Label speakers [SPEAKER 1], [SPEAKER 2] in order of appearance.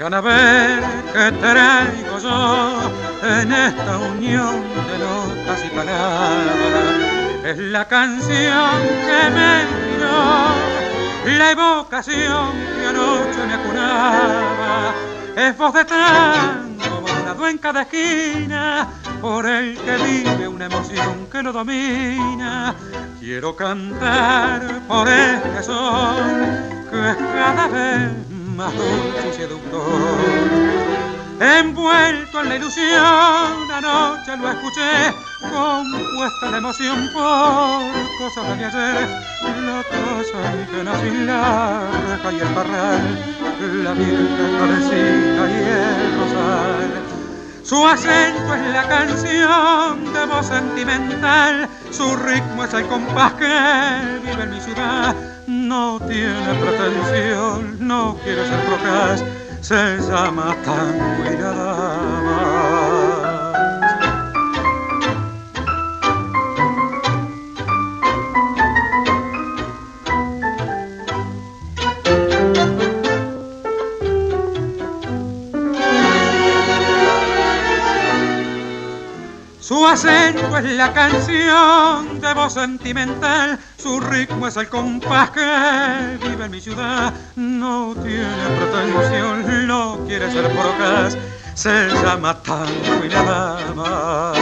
[SPEAKER 1] Vengan a ver qué traigo yo en esta unión de notas y palabras. Es la canción que me dio, la evocación que anoche me acunaba. Es voz de tango, bordado en cada esquina, por el que vive una emoción que lo domina. Quiero cantar por este sol, que es cada vez más dulce y seductor. Envuelto en la ilusión, anoche lo escuché, compuesta la emoción por cosas de ayer. La casa llena sin la reja y el parral, la virgen florecida y el rosal. Su acento es la canción de voz sentimental, su ritmo es el compás que vive en mi ciudad. No tiene pretensión, no quiere ser procas, se llama tango y nada más. Su acento es la canción de voz sentimental, su ritmo es el compás que vive en mi ciudad. No tiene pretensión, no quiere ser procas, se llama tango y nada más.